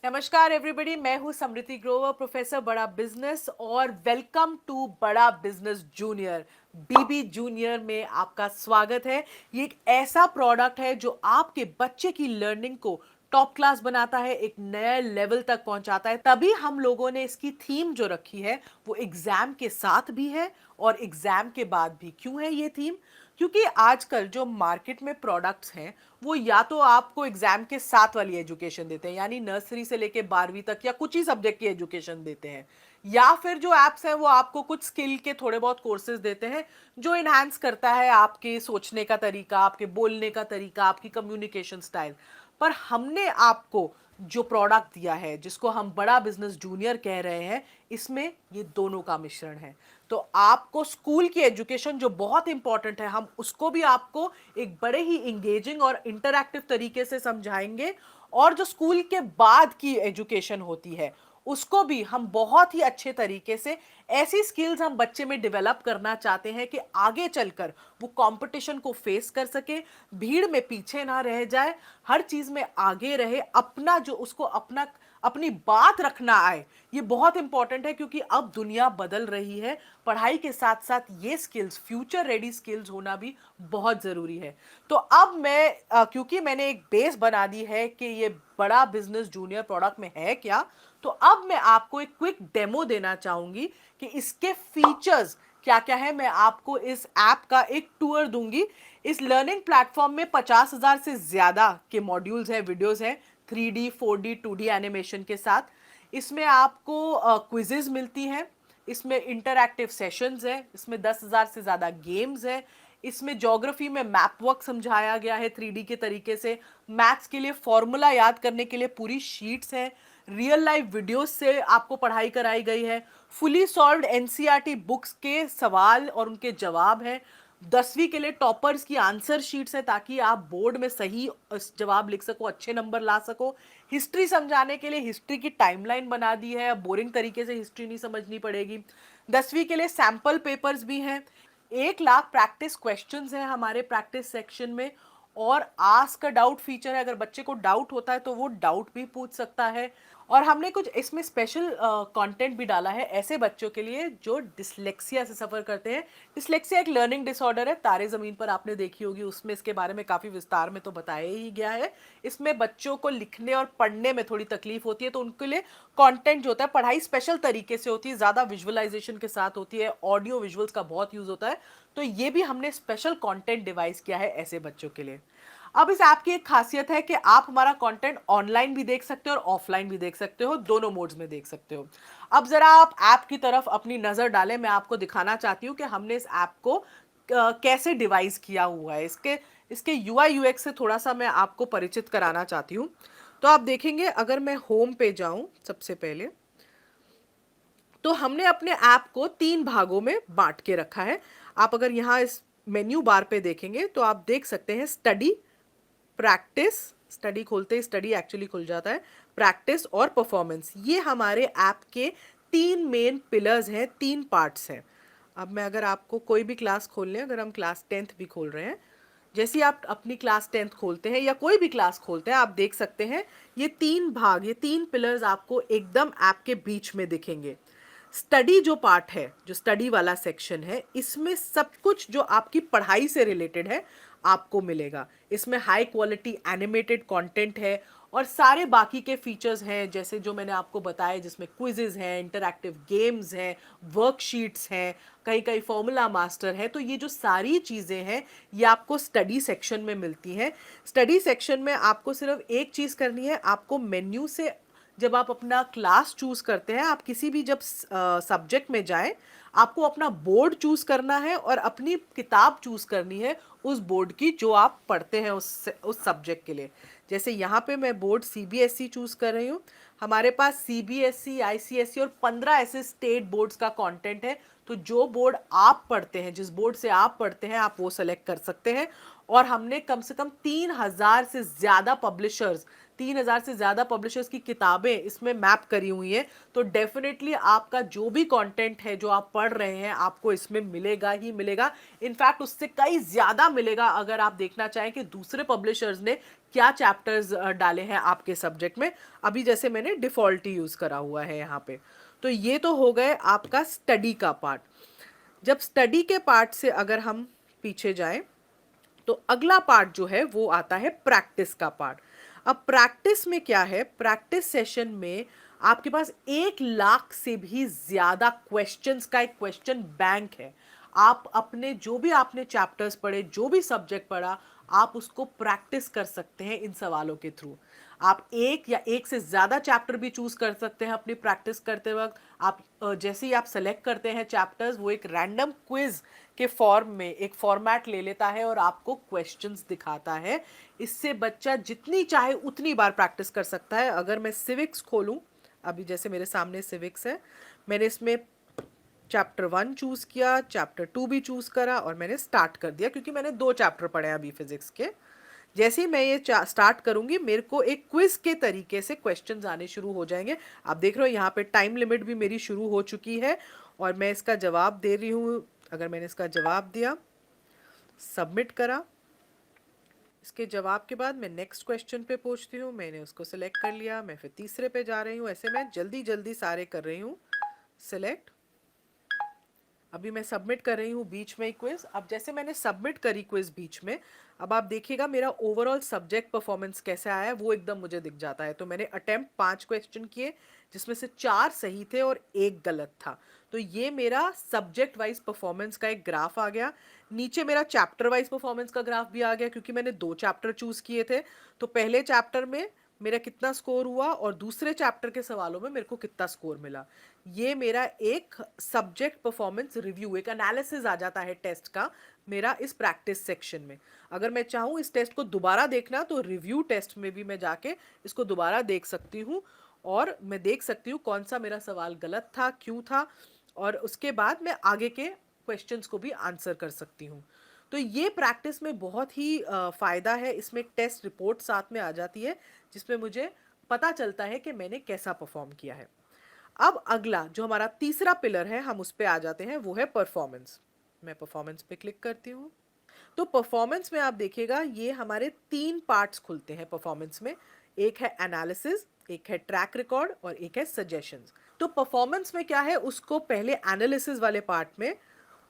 नमस्कार एवरीबॉडी, मैं हूं समृति ग्रोवर, प्रोफेसर बड़ा बिजनेस, और वेलकम टू बड़ा बिजनेस जूनियर। बीबी जूनियर में आपका स्वागत है। ये एक ऐसा प्रोडक्ट है जो आपके बच्चे की लर्निंग को टॉप क्लास बनाता है, एक नए लेवल तक पहुंचाता है। तभी हम लोगों ने इसकी थीम जो रखी है वो एग्जाम के साथ भी है और एग्जाम के बाद भी। क्यों है ये थीम? क्योंकि आजकल जो मार्केट में प्रोडक्ट्स हैं वो या तो आपको एग्जाम के साथ वाली एजुकेशन देते हैं, यानी नर्सरी से लेके 12वीं तक या कुछ ही सब्जेक्ट की एजुकेशन देते हैं, या फिर जो एप्स हैं वो आपको कुछ स्किल के थोड़े बहुत कोर्सेज देते हैं जो इनहांस करता है आपके सोचने का तरीका, आपके बोलने का तरीका, आपकी कम्युनिकेशन स्टाइल। पर हमने आपको जो प्रोडक्ट दिया है, जिसको हम बड़ा बिजनेस जूनियर कह रहे हैं, इसमें ये दोनों का मिश्रण है। तो आपको स्कूल की एजुकेशन जो बहुत इंपॉर्टेंट है, हम उसको भी आपको एक बड़े ही इंगेजिंग और इंटरैक्टिव तरीके से समझाएंगे। और जो स्कूल के बाद की एजुकेशन होती है उसको भी हम बहुत ही अच्छे तरीके से, ऐसी स्किल्स हम बच्चे में डेवलप करना चाहते हैं कि आगे चलकर वो कंपटीशन को फेस कर सके, भीड़ में पीछे ना रह जाए, हर चीज में आगे रहे, अपना जो उसको अपनी बात रखना आए। ये बहुत इंपॉर्टेंट है क्योंकि अब दुनिया बदल रही है। पढ़ाई के साथ साथ ये स्किल्स, फ्यूचर रेडी स्किल्स होना भी बहुत जरूरी है। तो अब मैं क्योंकि मैंने एक बेस बना दी है कि ये बड़ा बिजनेस जूनियर प्रोडक्ट में है क्या, तो अब मैं आपको एक क्विक डेमो देना चाहूंगी कि इसके फीचर्स क्या क्या है। मैं आपको इस ऐप का एक टूर दूंगी। इस लर्निंग प्लेटफॉर्म में 50,000 से ज्यादा के मॉड्यूल्स हैं, वीडियोस हैं, 3D 4D 2D एनिमेशन के साथ। इसमें आपको क्विजेज मिलती हैं, इसमें इंटरैक्टिव सेशंस है, इसमें 10,000 से ज़्यादा गेम्स है, इसमें ज्योग्राफी में मैप वर्क समझाया गया है 3D के तरीके से, मैथ्स के लिए फॉर्मूला याद करने के लिए पूरी शीट्स हैं, रियल लाइफ वीडियोस से आपको पढ़ाई कराई गई है, फुली सॉल्व्ड एनसीईआरटी बुक्स के सवाल और उनके जवाब हैं, 10वीं के लिए टॉपर्स की आंसर शीट्स है ताकि आप बोर्ड में सही जवाब लिख सको, अच्छे नंबर ला सको। हिस्ट्री समझाने के लिए हिस्ट्री की टाइमलाइन बना दी है, बोरिंग तरीके से हिस्ट्री नहीं समझनी पड़ेगी। 10वीं के लिए सैंपल पेपर्स भी हैं, 1 लाख प्रैक्टिस क्वेश्चंस हैं हमारे प्रैक्टिस सेक्शन में, और आस्क अ डाउट फीचर है। अगर बच्चे को डाउट होता है तो वो डाउट भी पूछ सकता है। और हमने कुछ इसमें स्पेशल कंटेंट भी डाला है ऐसे बच्चों के लिए जो डिसलेक्सिया से सफ़र करते हैं। डिसलेक्सिया एक लर्निंग डिसऑर्डर है, तारे ज़मीन पर आपने देखी होगी, उसमें इसके बारे में काफ़ी विस्तार में तो बताया ही गया है। इसमें बच्चों को लिखने और पढ़ने में थोड़ी तकलीफ होती है, तो उनके लिए कंटेंट जो होता है, पढ़ाई स्पेशल तरीके से होती है, ज़्यादा विजुअलाइजेशन के साथ होती है, ऑडियो विजुअल्स का बहुत यूज़ होता है। तो ये भी हमने स्पेशल कंटेंट डिवाइस किया है ऐसे बच्चों के लिए। अब इस ऐप की एक खासियत है कि आप हमारा कंटेंट ऑनलाइन भी देख सकते हो और ऑफलाइन भी देख सकते हो, दोनों मोड्स में देख सकते हो। अब जरा आप ऐप की तरफ अपनी नजर डालें, मैं आपको दिखाना चाहती हूँ कि हमने इस ऐप को कैसे डिवाइस किया हुआ है। इसके इसके यूआई यूएक्स से थोड़ा सा मैं आपको परिचित कराना चाहती हूँ। तो आप देखेंगे, अगर मैं होम पे जाऊं सबसे पहले, तो हमने अपने ऐप को 3 भागों में बांट के रखा है। आप अगर यहाँ इस मेन्यू बार पे देखेंगे तो आप देख सकते हैं स्टडी, प्रैक्टिस, स्टडी खोलते ही स्टडी एक्चुअली खुल जाता है, प्रैक्टिस और परफॉर्मेंस। ये हमारे ऐप के 3 मेन पिलर्स हैं, 3 पार्ट्स हैं। अब मैं अगर आपको कोई भी क्लास खोल लें, अगर हम क्लास 10th भी खोल रहे हैं, जैसे ही आप अपनी क्लास 10th खोलते हैं या कोई भी क्लास खोलते हैं, आप देख सकते हैं ये 3 भाग, ये 3 पिलर्स आपको एकदम ऐप के बीच में दिखेंगे। स्टडी जो पार्ट है, जो स्टडी वाला सेक्शन है, इसमें सब कुछ जो आपकी पढ़ाई से रिलेटेड है आपको मिलेगा। इसमें हाई क्वालिटी एनिमेटेड कंटेंट है और सारे बाकी के फीचर्स हैं, जैसे जो मैंने आपको बताया, जिसमें क्विजेज हैं, इंटरैक्टिव गेम्स हैं, वर्कशीट्स हैं, कहीं कहीं फॉर्मूला मास्टर है। तो ये जो सारी चीज़ें हैं ये आपको स्टडी सेक्शन में मिलती हैं। स्टडी सेक्शन में आपको सिर्फ एक चीज़ करनी है, आपको मेन्यू से जब आप अपना क्लास चूज करते हैं, आप किसी भी जब सब्जेक्ट में जाएं, आपको अपना बोर्ड चूज करना है और अपनी किताब चूज करनी है उस बोर्ड की जो आप पढ़ते हैं उस सब्जेक्ट के लिए। जैसे यहाँ पे मैं बोर्ड सीबीएसई चूज कर रही हूँ। हमारे पास सीबीएसई, आईसीएसई और 15 ऐसे स्टेट बोर्ड्स का कंटेंट है। तो जो बोर्ड आप पढ़ते हैं, जिस बोर्ड से आप पढ़ते हैं, आप वो सेलेक्ट कर सकते हैं। और हमने कम से कम 3,000 से ज़्यादा पब्लिशर्स की किताबें इसमें मैप करी हुई हैं। तो डेफिनेटली आपका जो भी कंटेंट है जो आप पढ़ रहे हैं आपको इसमें मिलेगा ही मिलेगा। इनफैक्ट उससे कई ज़्यादा मिलेगा अगर आप देखना चाहें कि दूसरे पब्लिशर्स ने क्या चैप्टर्स डाले हैं आपके सब्जेक्ट में। अभी जैसे मैंने डिफ़ॉल्ट ही यूज़ करा हुआ है यहाँ पे। तो ये तो हो गए आपका स्टडी का पार्ट। जब स्टडी के पार्ट से अगर हम पीछे जाएं तो अगला पार्ट जो है वो आता है प्रैक्टिस का पार्ट। अब प्रैक्टिस में क्या है, प्रैक्टिस सेशन में आपके पास 1 लाख से भी ज्यादा क्वेश्चंस का एक क्वेश्चन बैंक है। आप अपने जो भी आपने चैप्टर्स पढ़े, जो भी सब्जेक्ट पढ़ा, आप उसको प्रैक्टिस कर सकते हैं इन सवालों के थ्रू। आप एक या एक से ज़्यादा चैप्टर भी चूज कर सकते हैं अपनी प्रैक्टिस करते वक्त। आप जैसे ही आप सेलेक्ट करते हैं चैप्टर्स, वो एक रैंडम क्विज के फॉर्म में एक फॉर्मेट ले लेता है और आपको क्वेश्चंस दिखाता है। इससे बच्चा जितनी चाहे उतनी बार प्रैक्टिस कर सकता है। अगर मैं सिविक्स खोलूं, अभी जैसे मेरे सामने सिविक्स है, मैंने इसमें चैप्टर 1 चूज किया, चैप्टर 2 भी चूज करा और मैंने स्टार्ट कर दिया, क्योंकि मैंने 2 चैप्टर पढ़े हैं अभी फिजिक्स के। जैसे ही मैं ये स्टार्ट करूंगी, मेरे को एक क्विज के तरीके से क्वेश्चंस आने शुरू हो जाएंगे। आप देख रहे हो यहाँ पे टाइम लिमिट भी मेरी शुरू हो चुकी है और मैं इसका जवाब दे रही हूँ। अगर मैंने इसका जवाब दिया, सबमिट करा, इसके जवाब के बाद मैं नेक्स्ट क्वेश्चन पे पहुंचती हूँ। मैंने उसको सिलेक्ट कर लिया, मैं फिर तीसरे पे जा रही हूँ। ऐसे मैं जल्दी जल्दी सारे कर रही हूँ सिलेक्ट। अभी मैं सबमिट कर रही हूँ बीच में क्विज। अब जैसे मैंने सबमिट करी क्विज बीच में, अब आप देखिएगा मेरा ओवरऑल सब्जेक्ट परफॉर्मेंस कैसा आया है, वो एकदम मुझे दिख जाता है। तो मैंने अटेम्प्ट 5 क्वेश्चन किए, जिसमें से 4 सही थे और 1 गलत था। तो ये मेरा सब्जेक्ट वाइज परफॉर्मेंस का एक ग्राफ आ गया। नीचे मेरा चैप्टर वाइज परफॉर्मेंस का ग्राफ भी आ गया, क्योंकि मैंने 2 चैप्टर चूज किए थे। तो पहले चैप्टर में मेरा कितना स्कोर हुआ और दूसरे चैप्टर के सवालों में मेरे को कितना स्कोर मिला। ये मेरा एक सब्जेक्ट परफॉर्मेंस रिव्यू, एक एनालिसिस आ जाता है टेस्ट का मेरा इस प्रैक्टिस सेक्शन में। अगर मैं चाहूँ इस टेस्ट को दोबारा देखना, तो रिव्यू टेस्ट में भी मैं जाके इसको दोबारा देख सकती हूँ और मैं देख सकती हूँ कौन सा मेरा सवाल गलत था, क्यों था, और उसके बाद मैं आगे के क्वेश्चंस को भी आंसर कर सकती हूँ। तो ये प्रैक्टिस में बहुत ही फ़ायदा है। इसमें एक टेस्ट रिपोर्ट साथ में आ जाती है, जिसमें मुझे पता चलता है कि मैंने कैसा परफॉर्म किया है। अब अगला जो हमारा तीसरा पिलर है, हम उस पे आ जाते हैं, वो है परफॉर्मेंस। मैं परफॉर्मेंस पे क्लिक करती हूँ। तो परफॉर्मेंस में आप देखिएगा ये हमारे 3 पार्ट्स खुलते हैं परफॉर्मेंस में। एक है एनालिसिस, एक है ट्रैक रिकॉर्ड और एक है सजेशंस। तो परफॉर्मेंस में क्या है, उसको पहले एनालिसिस वाले पार्ट में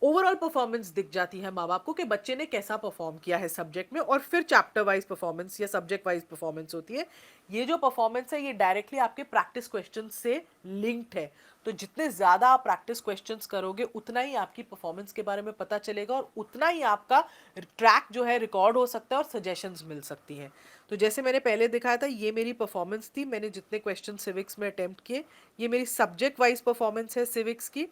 ओवरऑल परफॉर्मेंस दिख जाती है माँ बाप को कि बच्चे ने कैसा परफॉर्म किया है सब्जेक्ट में, और फिर चैप्टर वाइज परफॉर्मेंस या सब्जेक्ट वाइज परफॉर्मेंस होती है। ये जो परफॉर्मेंस है ये डायरेक्टली आपके प्रैक्टिस क्वेश्चंस से लिंक्ड है। तो जितने ज़्यादा आप प्रैक्टिस क्वेश्चंस करोगे, उतना ही आपकी परफॉर्मेंस के बारे में पता चलेगा और उतना ही आपका ट्रैक जो है रिकॉर्ड हो सकता है और सजेशंस मिल सकती हैं। तो जैसे मैंने पहले दिखाया था, ये मेरी परफॉर्मेंस थी, मैंने जितने क्वेश्चन सिविक्स में अटेम्प्ट किए। ये मेरी सब्जेक्ट वाइज परफॉर्मेंस है सिविक्स की।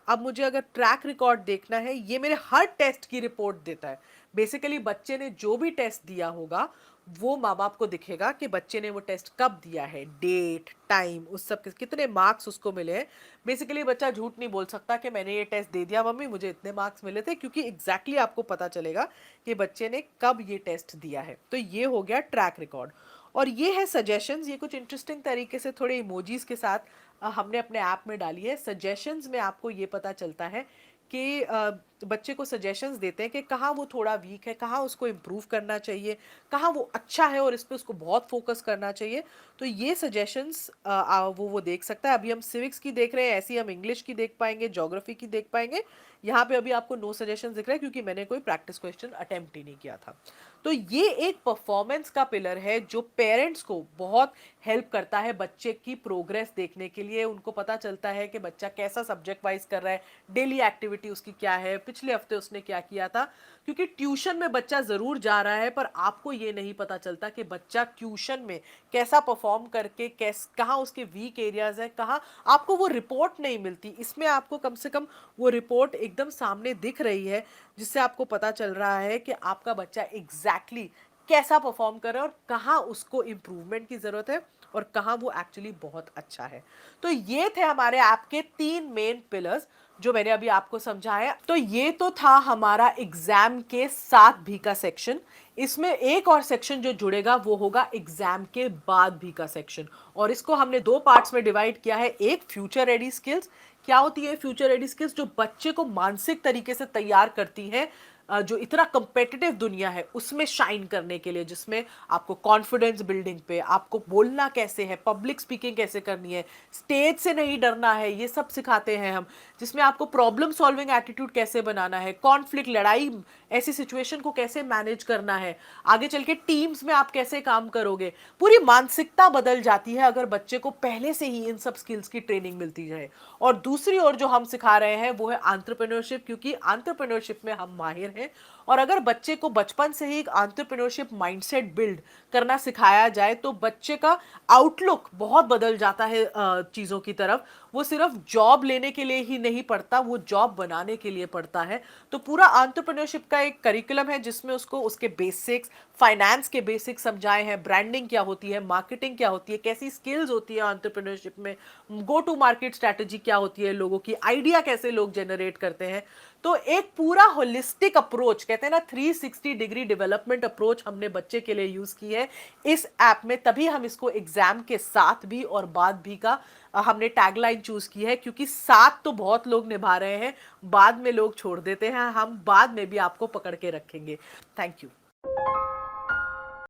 अब मुझे अगर ट्रैक रिकॉर्ड देखना है, ये मेरे हर टेस्ट की रिपोर्ट देता है। बेसिकली बच्चे ने जो भी टेस्ट दिया होगा, वो माँ बाप को दिखेगा कि बच्चे ने वो टेस्ट कब दिया है, डेट, टाइम, उस सब के कितने मार्क्स उसको मिले हैं। बेसिकली बच्चा झूठ नहीं बोल सकता कि मैंने ये टेस्ट दे दिया मम्मी, मुझे इतने मार्क्स मिले थे, क्योंकि एग्जैक्टली आपको पता चलेगा कि बच्चे ने कब ये टेस्ट दिया है। तो ये हो गया ट्रैक रिकॉर्ड। और ये है सजेशंस। ये कुछ इंटरेस्टिंग तरीके से थोड़े इमोजीज के साथ हमने अपने ऐप में डाली है। सजेशंस में आपको ये पता चलता है कि बच्चे को सजेशंस देते हैं कि कहाँ वो थोड़ा वीक है, कहाँ उसको इम्प्रूव करना चाहिए, कहाँ वो अच्छा है और इस पे उसको बहुत फोकस करना चाहिए। तो ये सजेशंस वो देख सकता है। अभी हम सिविक्स की देख रहे हैं, ऐसे ही हम इंग्लिश की देख पाएंगे, ज्योग्राफी की देख पाएंगे। यहाँ पे अभी आपको नो सजेशंस दिख रहा है, क्योंकि मैंने कोई प्रैक्टिस क्वेश्चन अटेम्प्ट ही नहीं किया था। तो ये एक परफॉर्मेंस का पिलर है जो पेरेंट्स को बहुत हेल्प करता है बच्चे की प्रोग्रेस देखने के लिए। उनको पता चलता है कि बच्चा कैसा सब्जेक्ट वाइज कर रहा है, डेली एक्टिविटी उसकी क्या है, पिछले हफ्ते उसने क्या किया था। क्योंकि ट्यूशन में बच्चा ज़रूर जा रहा है, पर आपको ये नहीं पता चलता कि बच्चा ट्यूशन में कैसा परफॉर्म करके कहाँ उसके वीक एरियाज हैं, कहाँ आपको वो रिपोर्ट नहीं मिलती। इसमें आपको कम से कम वो रिपोर्ट एकदम सामने दिख रही है, जिससे आपको पता चल रहा है कि आपका बच्चा एग्जैक्टली कैसा परफॉर्म कर रहा है और कहाँ उसको इम्प्रूवमेंट की ज़रूरत है और कहाँ वो एक्चुअली बहुत अच्छा है। तो ये थे हमारे ऐप के 3 मेन पिलर्स जो मैंने अभी आपको समझाया। तो ये तो था हमारा एग्जाम के साथ भी का सेक्शन। इसमें एक और सेक्शन जो जुड़ेगा वो होगा एग्जाम के बाद भी का सेक्शन, और इसको हमने 2 पार्ट्स में डिवाइड किया है। एक फ्यूचर रेडी स्किल्स। क्या होती है फ्यूचर रेडी स्किल्स? जो बच्चे को मानसिक तरीके से तैयार करती हैं जो इतना कंपेटिटिव दुनिया है उसमें शाइन करने के लिए, जिसमें आपको कॉन्फिडेंस बिल्डिंग पे, आपको बोलना कैसे है, पब्लिक स्पीकिंग कैसे करनी है, स्टेज से नहीं डरना है, ये सब सिखाते हैं हम। जिसमें आपको प्रॉब्लम सॉल्विंग एटीट्यूड कैसे बनाना है, कॉन्फ्लिक्ट, लड़ाई, ऐसी सिचुएशन को कैसे मैनेज करना है, आगे चल के टीम्स में आप कैसे काम करोगे। पूरी मानसिकता बदल जाती है अगर बच्चे को पहले से ही इन सब स्किल्स की ट्रेनिंग मिलती जाए। और दूसरी ओर जो हम सिखा रहे हैं वो है एंटरप्रेन्योरशिप, क्योंकि एंटरप्रेन्योरशिप में हम माहिर हैं। और अगर बच्चे को बचपन से ही एक एंटरप्रेन्योरशिप माइंडसेट बिल्ड करना सिखाया जाए तो बच्चे का आउटलुक बहुत बदल जाता है चीज़ों की तरफ। वो सिर्फ जॉब लेने के लिए ही नहीं पढ़ता, वो जॉब बनाने के लिए पढ़ता है। तो पूरा एंटरप्रेन्योरशिप का एक करिकुलम है जिसमें उसको उसके बेसिक्स, फाइनेंस के बेसिक्स समझाए हैं, ब्रांडिंग क्या होती है, मार्केटिंग क्या होती है, कैसी स्किल्स होती है एंटरप्रेन्योरशिप में, गो टू मार्केट स्ट्रैटेजी क्या होती है, लोगों की आइडिया कैसे लोग जनरेट करते हैं। तो एक पूरा होलिस्टिक अप्रोच, कहते हैं ना 360 डिग्री डेवलपमेंट अप्रोच, हमने बच्चे के लिए यूज की है इस ऐप में। तभी हम इसको एग्जाम के साथ भी और बाद भी का हमने टैगलाइन चूज की है, क्योंकि साथ तो बहुत लोग निभा रहे हैं, बाद में लोग छोड़ देते हैं, हम बाद में भी आपको पकड़ के रखेंगे। Thank you.